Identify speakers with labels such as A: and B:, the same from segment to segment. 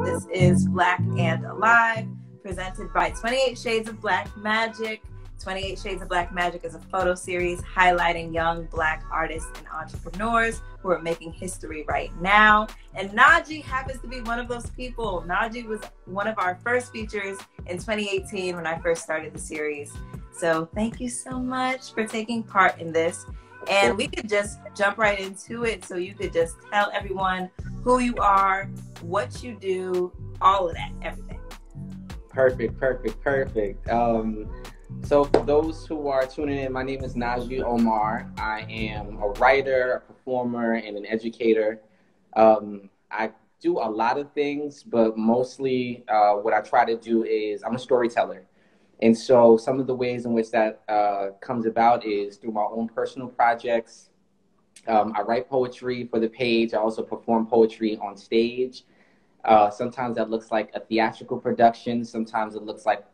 A: This is Black and Alive, presented by 28 Shades of Black Magic. 28 Shades of Black Magic is a photo series highlighting young Black artists and entrepreneurs who are making history right now. And Najee happens to be one of those people. Najee was one of our first features in 2018 when I first started the series. So thank you so much for taking part in this. And we could just jump right into it. So you could just tell everyone who you are, what you do, all of that, everything.
B: Perfect. So for those who are tuning in, my name is Najee Omar. I am a writer, a performer, and an educator. I do a lot of things, but mostly what I try to do is I'm a storyteller. And so some of the ways in which that comes about is through my own personal projects. I write poetry for the page. I also perform poetry on stage. Sometimes that looks like a theatrical production. Sometimes it looks like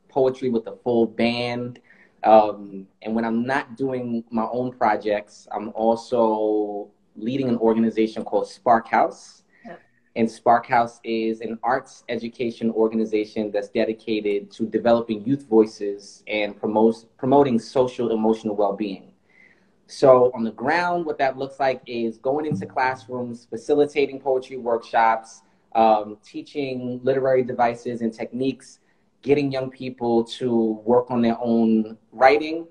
B: poetry with a full band. And when I'm not doing my own projects, I'm also leading an organization called Spark House. And Spark House is an arts education organization that's dedicated to developing youth voices and promoting social emotional well-being. So on the ground, what that looks like is going into classrooms, facilitating poetry workshops, teaching literary devices and techniques, getting young people to work on their own writing,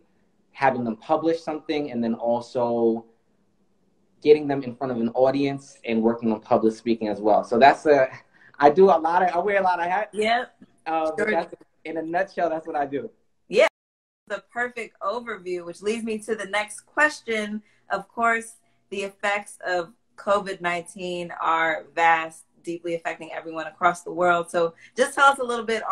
B: having them publish something, and then also getting them in front of an audience and working on public speaking as well. So I wear a lot of hats.
A: Yep.
B: That's, in a nutshell, that's what I do.
A: Yeah. The perfect overview, which leads me to the next question. Of course, the effects of COVID-19 are vast, deeply affecting everyone across the world. So just tell us a little bit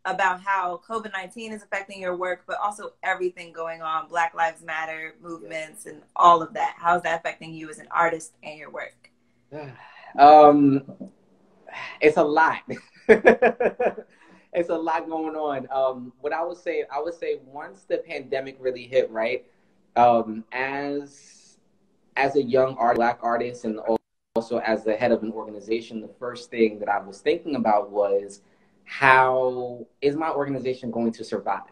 A: about how COVID-19 is affecting your work, but also everything going on, Black Lives Matter movements and all of that. How's that affecting you as an artist and your work?
B: It's a lot. It's a lot going on. What I would say once the pandemic really hit, right? As a young Black artist and also as the head of an organization, the first thing that I was thinking about was, how is my organization going to survive?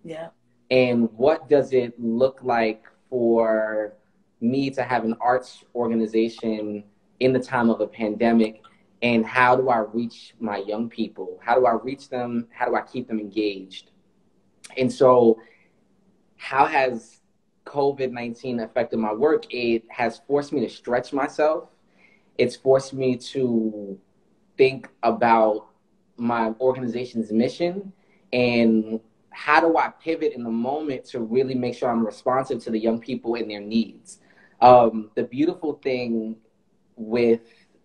A: Yeah.
B: And what does it look like for me to have an arts organization in the time of a pandemic? And how do I reach my young people? How do I reach them? How do I keep them engaged? And so how has COVID-19 affected my work? It has forced me to stretch myself. It's forced me to think about my organization's mission and how do I pivot in the moment to really make sure I'm responsive to the young people and their needs. The beautiful thing with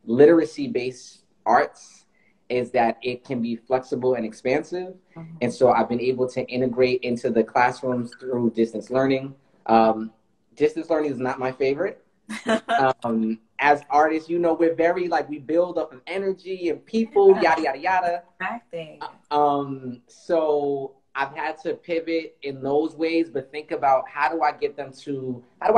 B: literacy-based arts is that it can be flexible and expansive. Mm-hmm. And so I've been able to integrate into the classrooms through distance learning. Distance learning is not my favorite. As artists, we're very we build up of energy and people, yada, yada, yada.
A: Acting.
B: So I've had to pivot in those ways, but think about how do I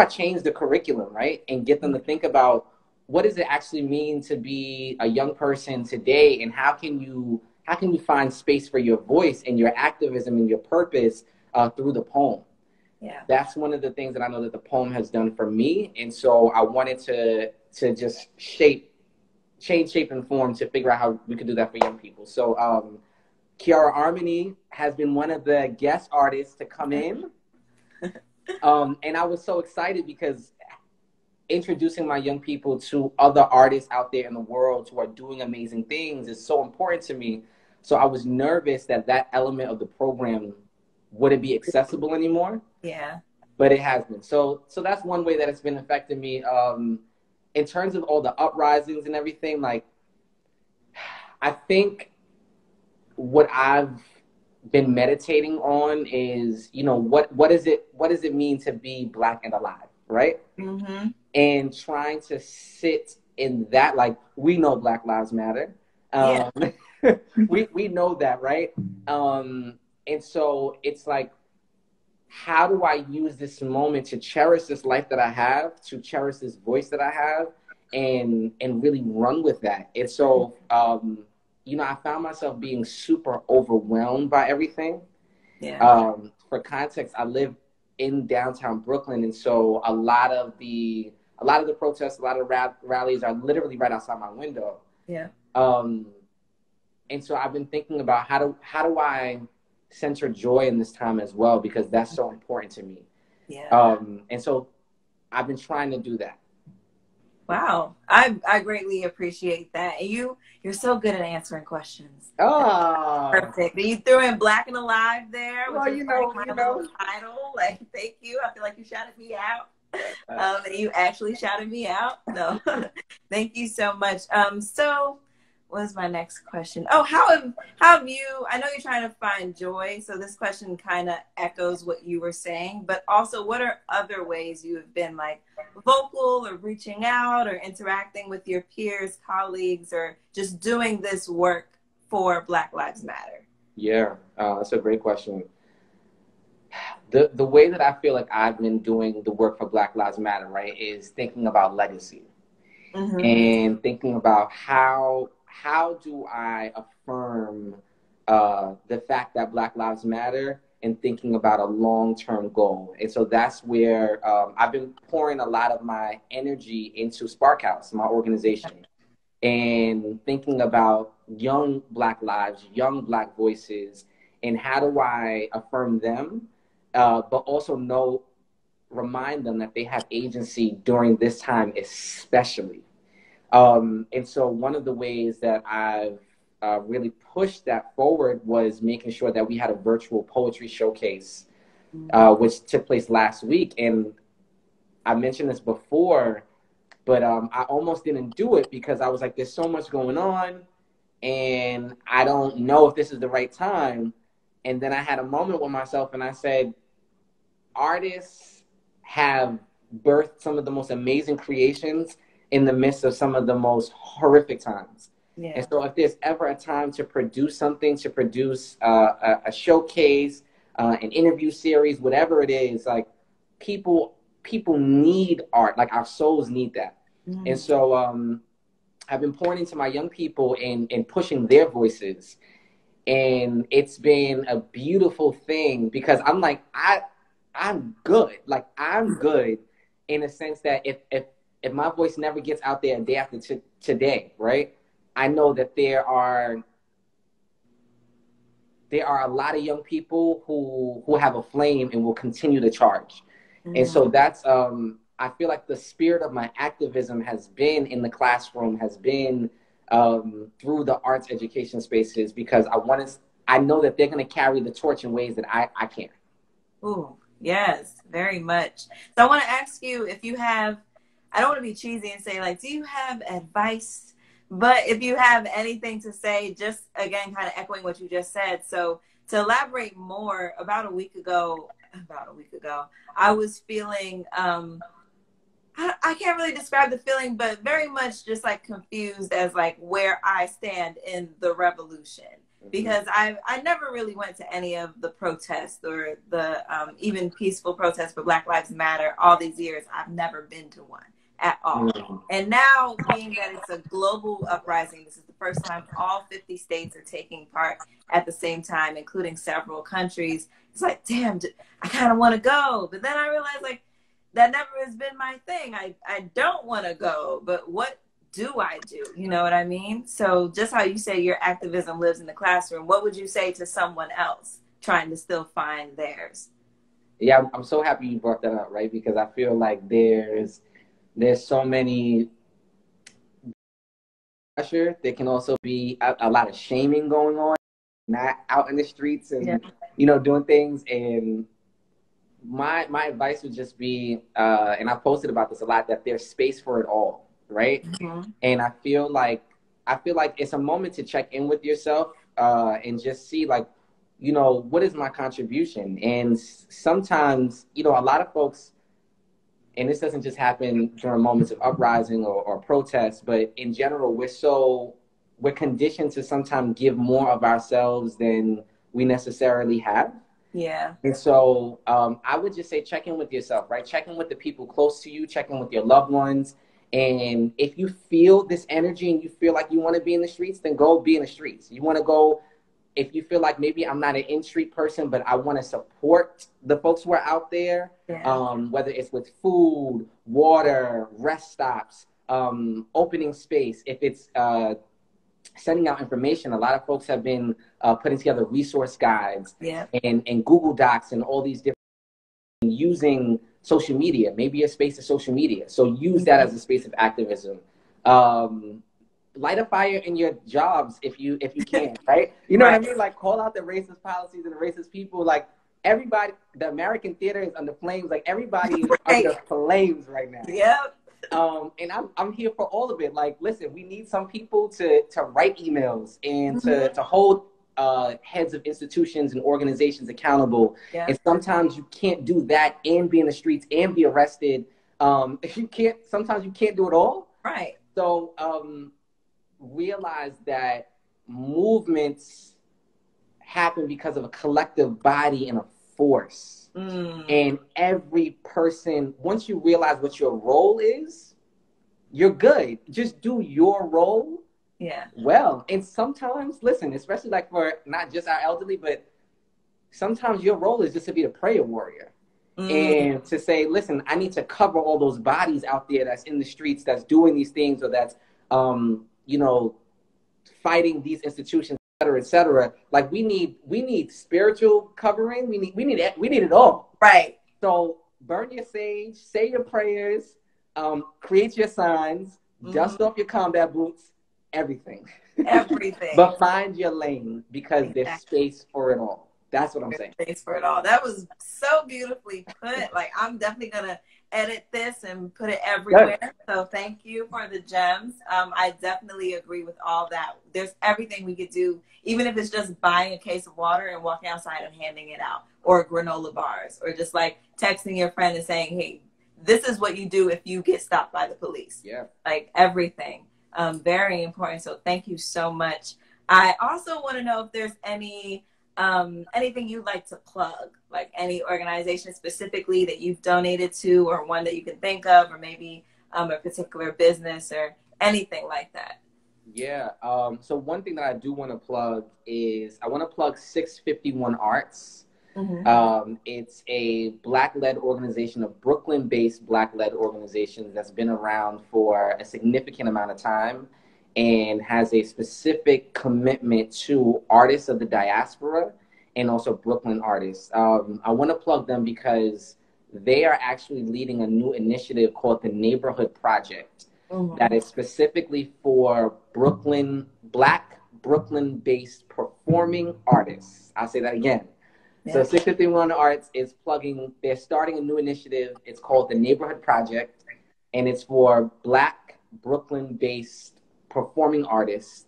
B: change the curriculum, right? And get them to think about, what does it actually mean to be a young person today? And how can you find space for your voice and your activism and your purpose through the poem?
A: Yeah.
B: That's one of the things that I know that the poem has done for me. And so I wanted to just change shape and form to figure out how we could do that for young people. So Kearah-Armonie has been one of the guest artists to come in. And I was so excited because introducing my young people to other artists out there in the world who are doing amazing things is so important to me. So I was nervous that element of the program wouldn't be accessible anymore.
A: Yeah.
B: But it has been. So that's one way that it's been affecting me. In terms of all the uprisings and everything, I think what I've been meditating on is, what does it mean to be Black and alive, right?
A: Mm-hmm.
B: And trying to sit in that, we know Black Lives Matter.
A: Yeah.
B: we know that, right? And so it's how do I use this moment to cherish this life that I have, to cherish this voice that I have, and really run with that. And so, you know, I found myself being super overwhelmed by everything.
A: Yeah.
B: For context, I live in downtown Brooklyn, and so a lot of the protests, a lot of rallies are literally right outside my window.
A: Yeah.
B: Um, and so I've been thinking about how do I center joy in this time as well, because that's so important to me.
A: Yeah.
B: And so I've been trying to do that.
A: Wow. I greatly appreciate that. And you're so good at answering questions.
B: Oh,
A: Perfect. And you threw in Black and Alive there, which
B: well,
A: is like my little title. Like, thank you. I feel like you shouted me out. And you actually shouted me out. No. Thank you so much. So what's my next question? Oh, how have you, I know you're trying to find joy, so this question kind of echoes what you were saying, but also what are other ways you have been like vocal or reaching out or interacting with your peers, colleagues, or just doing this work for Black Lives Matter?
B: Yeah, that's a great question. The way that I feel like I've been doing the work for Black Lives Matter, right, is thinking about legacy and thinking about how do I affirm the fact that Black Lives Matter, and thinking about a long-term goal. And so that's where I've been pouring a lot of my energy into Spark House, my organization, and thinking about young Black lives, young Black voices, and how do I affirm them, but also remind them that they have agency during this time, especially. And so one of the ways that I've really pushed that forward was making sure that we had a virtual poetry showcase, which took place last week. And I mentioned this before, but I almost didn't do it because I was like, there's so much going on, and I don't know if this is the right time. And then I had a moment with myself, and I said, artists have birthed some of the most amazing creations in the midst of some of the most horrific times.
A: Yeah.
B: And so if there's ever a time to produce something, to produce a showcase, an interview series, whatever it is, like people need art, like our souls need that. And so I've been pouring into my young people and pushing their voices. And it's been a beautiful thing because I'm like, I'm good. Like I'm good in a sense that if my voice never gets out there a day after today, right? I know that there are a lot of young people who have a flame and will continue to charge. And so that's I feel like the spirit of my activism has been in the classroom, has been through the arts education spaces, because I know that they're going to carry the torch in ways that I can't.
A: Ooh, yes, very much. So I want to ask you if you have, I don't want to be cheesy and say like, do you have advice? But if you have anything to say, just again, kind of echoing what you just said. So to elaborate more, about a week ago, I was feeling, I can't really describe the feeling, but very much just like confused as like where I stand in the revolution. Because I never really went to any of the protests or the even peaceful protests for Black Lives Matter all these years. I've never been to one at all. And now, being that it's a global uprising, this is the first time all 50 states are taking part at the same time, including several countries. It's like, damn, I kind of want to go. But then I realized, like, that never has been my thing. I don't want to go, but what do I do? You know what I mean? So just how you say your activism lives in the classroom, what would you say to someone else trying to still find theirs?
B: Yeah, I'm so happy you brought that up, right? Because I feel like there's so many pressure. There can also be a lot of shaming going on, not out in the streets and doing things. And my advice would just be, and I posted about this a lot, that there's space for it all, right? And I feel like it's a moment to check in with yourself and just see, like, what is my contribution? And sometimes, a lot of folks, and this doesn't just happen during moments of uprising or protest, but in general, we're conditioned to sometimes give more of ourselves than we necessarily have.
A: Yeah.
B: And so I would just say check in with yourself, right? Check in with the people close to you, check in with your loved ones, And if you feel this energy and you feel like you want to be in the streets, then go be in the streets. You want to go, if you feel like maybe I'm not an in-street person, but I want to support the folks who are out there, whether it's with food, water, rest stops, opening space, if it's sending out information. A lot of folks have been putting together resource guides and Google Docs and all these different, using social media. Maybe a space of social media. So use that as a space of activism. Light a fire in your jobs if you can, right? You know what I mean? Like, call out the racist policies and the racist people. Like, everybody, the American theater is under flames. Like, everybody is under flames right now.
A: Yep.
B: And I'm here for all of it. Like, listen, we need some people to write emails and to hold heads of institutions and organizations accountable. And sometimes you can't do that and be in the streets and be arrested. Sometimes you can't do it all.
A: Right.
B: So realize that movements happen because of a collective body and a force. And every person, once you realize what your role is, you're good. Just do your role well. And sometimes, listen, especially like for not just our elderly, but sometimes your role is just to be the prayer warrior. And to say, listen, I need to cover all those bodies out there that's in the streets, that's doing these things, or that's, you know, fighting these institutions, et cetera. Like, we need spiritual covering. We need it all.
A: Right.
B: So burn your sage, say your prayers, create your signs, dust off your combat boots, everything.
A: Everything.
B: But find your lane, because there's space for it all. That's what I'm saying.
A: Space for it all. That was so beautifully put. Like, I'm definitely gonna edit this and put it everywhere. Good. So thank you for the gems. I definitely agree with all that. There's everything we could do, even if it's just buying a case of water and walking outside and handing it out, or granola bars, or just like texting your friend and saying, hey, this is what you do if you get stopped by the police.
B: Yeah.
A: Like, everything. Very important. So thank you so much. I also want to know if there's anything you'd like to plug, like any organization specifically that you've donated to, or one that you can think of, or maybe a particular business or anything like that.
B: Yeah. So one thing that I do want to plug is I want to plug 651 Arts. It's a Black-led organization, a Brooklyn-based Black-led organization that's been around for a significant amount of time and has a specific commitment to artists of the diaspora and also Brooklyn artists. I want to plug them because they are actually leading a new initiative called the Neighborhood Project that is specifically for Black Brooklyn-based performing artists. I'll say that again. Yeah. So 651 Arts is they're starting a new initiative. It's called the Neighborhood Project, and it's for Black Brooklyn-based performing artists,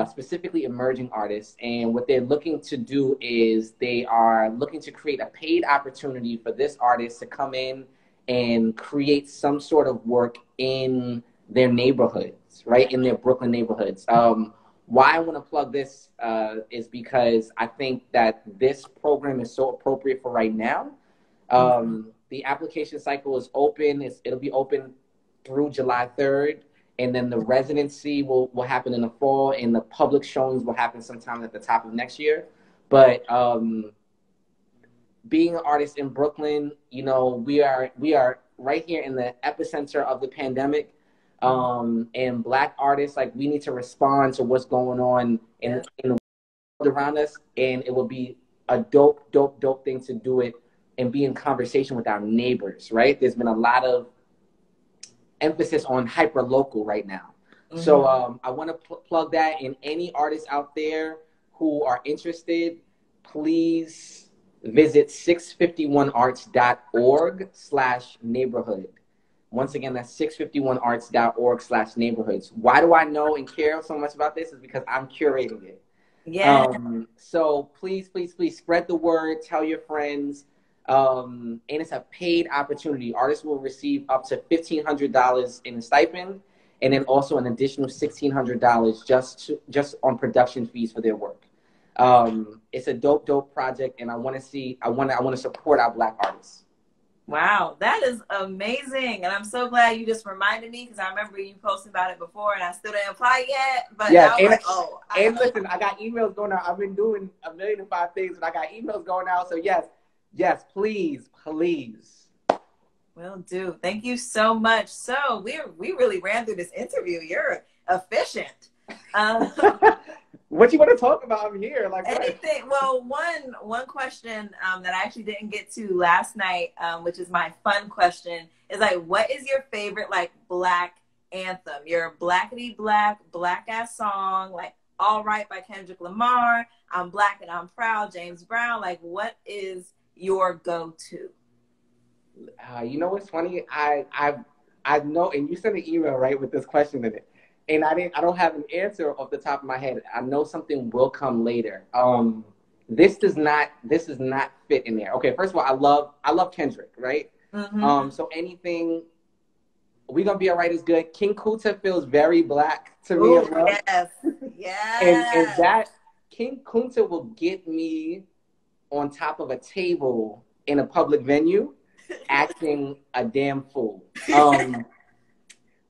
B: specifically emerging artists. And what they're looking to do is they are looking to create a paid opportunity for this artist to come in and create some sort of work in their neighborhoods, right? In their Brooklyn neighborhoods. Why I want to plug this is because I think that this program is so appropriate for right now. The application cycle is open. It'll be open through July 3rd. And then the residency will happen in the fall, and the public showings will happen sometime at the top of next year. But being an artist in Brooklyn, you know, we are right here in the epicenter of the pandemic. And Black artists, like, we need to respond to what's going on in the world around us. And it will be a dope thing to do it and be in conversation with our neighbors, right? There's been a lot of emphasis on hyper local right now. So I want to plug that, and any artists out there who are interested, please visit 651arts.org/neighborhood. Once again, that's 651arts.org/neighborhoods. Why do I know and care so much about this? Is because I'm curating it.
A: Yeah.
B: So please spread the word, tell your friends. And it's a paid opportunity. Artists will receive up to $1,500 in a stipend, and then also an additional $1,600 just on production fees for their work. It's a dope project, and I want to support our Black artists.
A: Wow, that is amazing. And I'm so glad you just reminded me because I remember you posting about it before and I still didn't apply yet. But
B: Yes,
A: I was like, oh.
B: And listen, I got emails going out. I've been doing 1,000,005 things, but I got emails going out. So yes, please, please.
A: Will do. Thank you so much. So we really ran through this interview. You're efficient.
B: What you want to talk about? I'm here. Like
A: anything. Well, one question that I actually didn't get to last night, which is my fun question, is like, what is your favorite like Black anthem? Your blackity black ass song, like "All Right" by Kendrick Lamar, "I'm Black and I'm Proud," James Brown. Like, what is your go-to?
B: You know what's funny? I know, and you sent an email right with this question in it, and I don't have an answer off the top of my head. I know something will come later. This does not fit in there. Okay, first of all, I love Kendrick, right?
A: Mm-hmm.
B: So anything We Gonna Be Alright is good. King Kunta feels very Black to me
A: Ooh,
B: as well.
A: yes, yes.
B: And that King Kunta will get me on top of a table in a public venue acting a damn fool.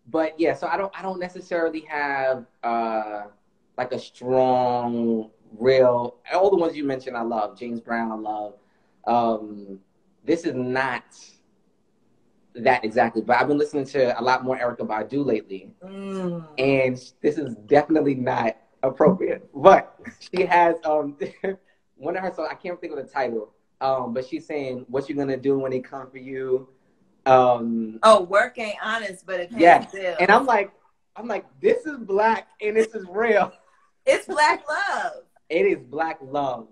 B: But yeah, so I don't necessarily have like a strong, real. All the ones you mentioned, I love. James Brown, I love. This is not that exactly, but I've been listening to a lot more Erykah Badu lately, and this is definitely not appropriate. But she has one of her songs. I can't think of the title, but she's saying, "What you gonna do when they come for you?"
A: Work ain't honest, but it pays bills.
B: And I'm like, this is Black and this is real.
A: It's Black love.
B: It is Black love.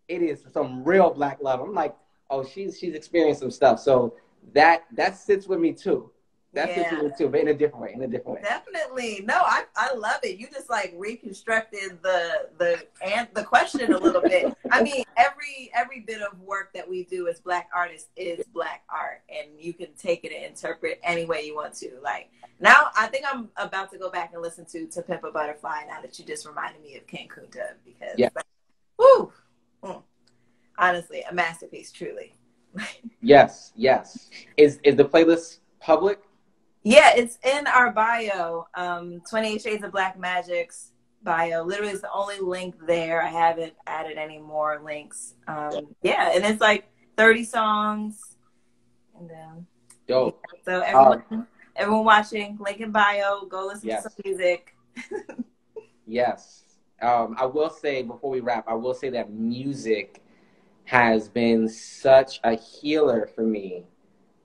B: It is some real Black love. I'm like, oh, she's experienced some stuff. So that sits with me too. That sits with me too, but in a different way.
A: Definitely. No, I love it. You just like reconstructed the question a little bit. I mean, every bit of work that we do as Black artists is Black art, and you can take it and interpret any way you want to. Like, now I think I'm about to go back and listen to Pimp a Butterfly now that you just reminded me of King Kunta, because woo, honestly, a masterpiece, truly.
B: Yes. Is the playlist public?
A: Yeah, it's in our bio. 28 Shades of Black Magic's bio. Literally, it's the only link there. I haven't added any more links. And it's like 30 songs. And
B: dope.
A: So everyone watching, link in bio. Go listen to some music.
B: Yes. I will say, before we wrap, I will say that music has been such a healer for me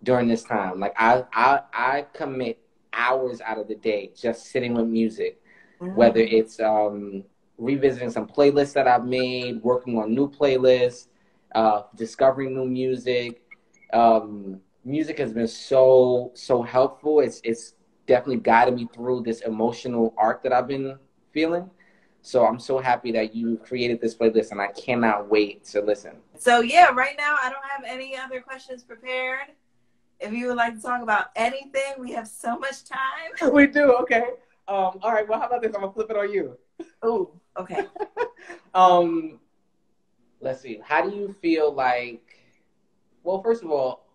B: during this time. Like I commit hours out of the day just sitting with music, whether it's revisiting some playlists that I've made, working on new playlists, discovering new music. Music has been so helpful. It's definitely guided me through this emotional arc that I've been feeling. So I'm so happy that you created this playlist, and I cannot wait to listen.
A: So yeah, right now I don't have any other questions prepared. If you would like to talk about anything, we have so much time.
B: We do, okay. All right, well, how about this? I'm gonna flip it on you.
A: Oh, okay.
B: Let's see. How do you feel like, well, first of all,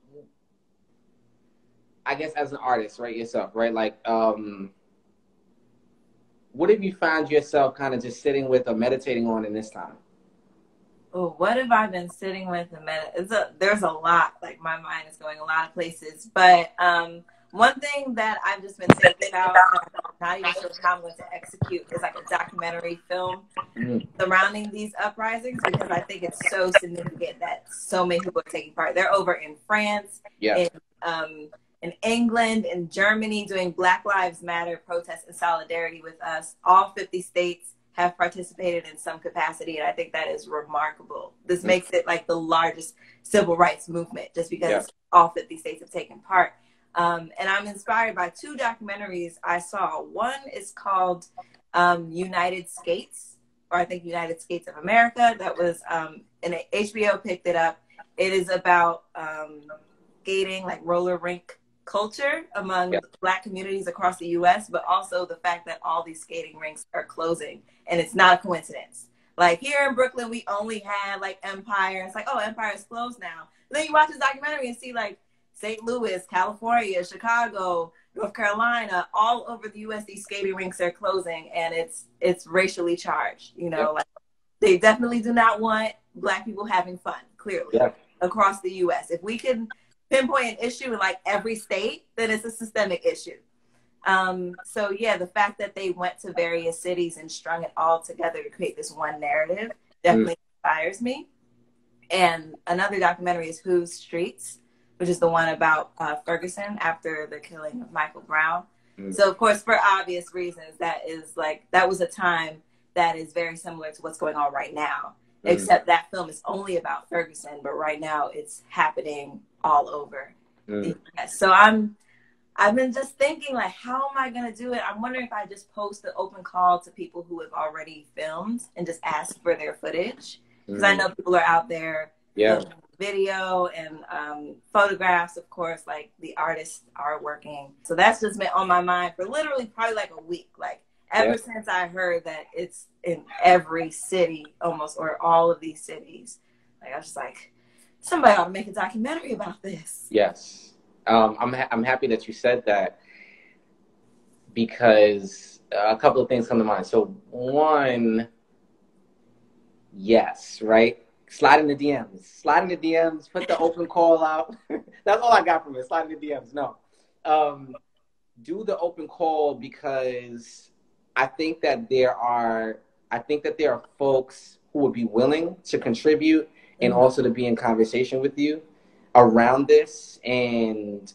B: I guess as an artist, right, yourself, right? Like, what have you found yourself kind of just sitting with or meditating on in this time?
A: Oh, what have I been sitting with? There's a lot. Like, my mind is going a lot of places. But one thing that I've just been thinking about, not even sure how I'm going to execute, is like a documentary film surrounding these uprisings, because I think it's so significant that so many people are taking part. They're over in France, in England, in Germany, doing Black Lives Matter protests in solidarity with us. All 50 states have participated in some capacity, and I think that is remarkable. This makes it like the largest civil rights movement, just because all 50 states have taken part. And I'm inspired by two documentaries I saw. One is called United Skates, or I think United Skates of America. That was, and HBO picked it up. It is about skating, like roller rink culture among Black communities across the U.S., but also the fact that all these skating rinks are closing, and it's not a coincidence. Like, here in Brooklyn, we only had like Empire. It's like, oh, Empire is closed now. But then you watch this documentary and see like St. Louis, California, Chicago, North Carolina, all over the US, these skating rinks are closing, and it's racially charged. You know, like they definitely do not want Black people having fun, clearly, across the US. If we can pinpoint an issue in like every state, then it's a systemic issue. So yeah, the fact that they went to various cities and strung it all together to create this one narrative definitely inspires me. And another documentary is Whose Streets, which is the one about Ferguson after the killing of Michael Brown. So of course, for obvious reasons, that was a time that is very similar to what's going on right now, except that film is only about Ferguson, but right now it's happening all over. So I've been just thinking, like, how am I going to do it? I'm wondering if I just post an open call to people who have already filmed and just ask for their footage. Because I know people are out there filming video and photographs, of course, like the artists are working. So that's just been on my mind for literally probably like a week. Like ever since I heard that it's in every city almost, or all of these cities. Like I was just like, somebody ought to make a documentary about this.
B: Yes. I'm happy that you said that, because a couple of things come to mind. So one, yes, right? Slide in the DMs, put the open call out. That's all I got from it, slide in the DMs. No. Do the open call, because I think that there are folks who would be willing to contribute and also to be in conversation with you around this. And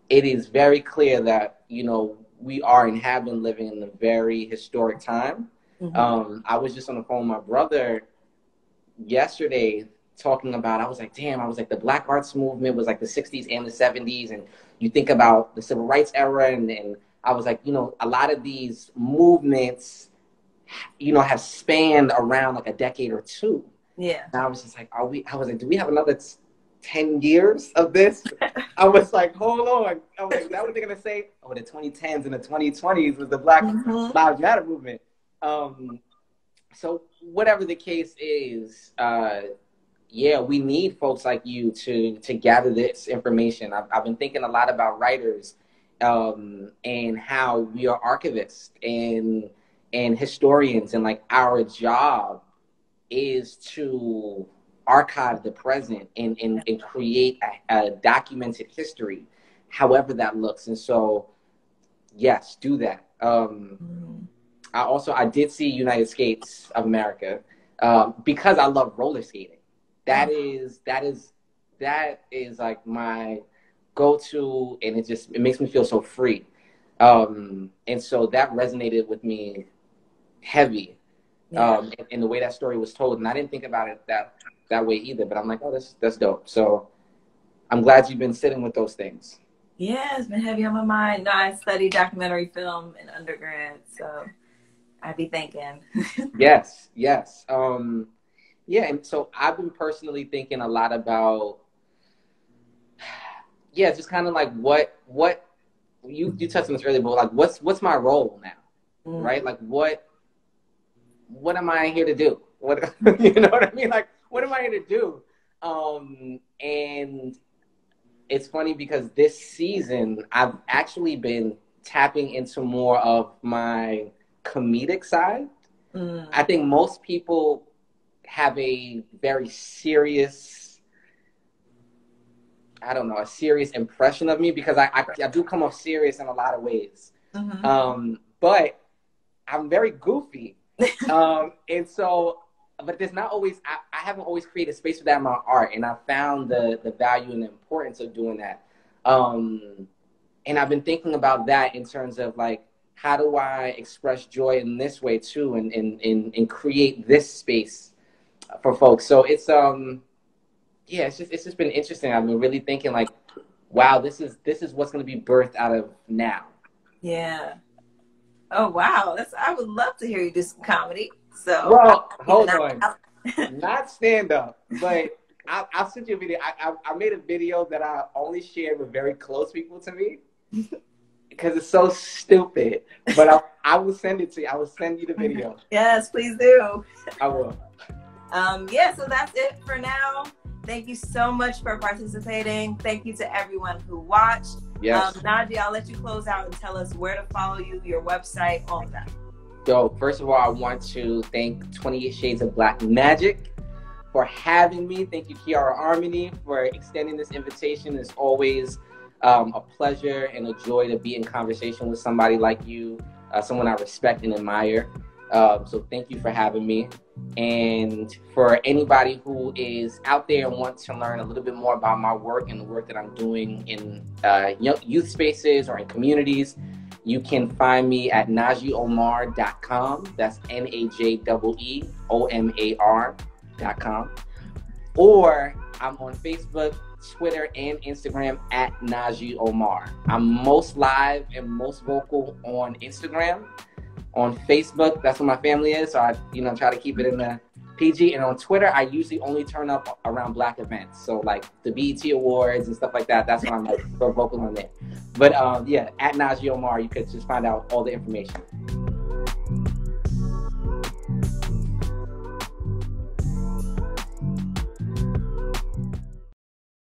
B: it is very clear that, you know, we are and have been living in a very historic time. I was just on the phone with my brother yesterday talking about, I was like, the Black arts movement was like the 60s and the 70s. And you think about the civil rights era, and I was like, you know, a lot of these movements, you know, have spanned around like a decade or two. Yeah. And I was just like, do we have another 10 years of this? I was like, hold on. I was like, is that what they're going to say? Oh, the 2010s and the 2020s was the Black Lives Matter movement. So whatever the case is, we need folks like you to gather this information. I've been thinking a lot about writers and how we are archivists and historians, and like our job is to archive the present and create a documented history, however that looks. And so, yes, do that. I did see United Skates of America because I love roller skating. That is like my go-to, and it makes me feel so free. And so that resonated with me heavy in the way that story was told. And I didn't think about it that way either, but I'm like, oh, that's dope. So I'm glad you've been sitting with those things.
A: Yeah, it's been heavy on my mind. No, I studied documentary film in undergrad, so I'd be thinking.
B: Yes. And so I've been personally thinking a lot about, just kind of like what you touched on this earlier, but like what's my role now, right? Like what am I here to do? What you know what I mean? Like, what am I here to do? And it's funny because this season I've actually been tapping into more of my comedic side. I think most people have a very serious, a serious impression of me because I do come off serious in a lot of ways. But I'm very goofy. And so, but there's not always, I haven't always created space for that in my art. And I found the value and the importance of doing that. And I've been thinking about that in terms of like, how do I express joy in this way too, and create this space for folks. So it's it's just been interesting. I've been really thinking like, wow, this is what's going to be birthed out of now.
A: Yeah. Oh wow, I would love to hear you do some comedy. So
B: well, hold on, not stand up, but I'll send you a video. I made a video that I only shared with very close people to me because it's so stupid. But I will send it to you. I will send you the video.
A: Yes, please do.
B: I will.
A: So that's it for now. Thank you so much for participating. Thank you to everyone who watched.
B: Yes.
A: Najee, I'll let you close out and tell us where to follow you, your website, all of that.
B: So first of all, I want to thank 28 Shades of Black Magic for having me. Thank you, Kearah-Armonie, for extending this invitation. It's always a pleasure and a joy to be in conversation with somebody like you, someone I respect and admire. So thank you for having me. And for anybody who is out there and wants to learn a little bit more about my work and the work that I'm doing in youth spaces or in communities, you can find me at NajeeOmar.com. That's NajeeOmar.com. Or I'm on Facebook, Twitter, and Instagram at Najee Omar. I'm most live and most vocal on Instagram. On Facebook, that's where my family is, so I try to keep it in the PG. And on Twitter, I usually only turn up around Black events, so like the BET Awards and stuff like that. That's when I'm like so vocal on there. But yeah, at Najee Omar, you could just find out all the information.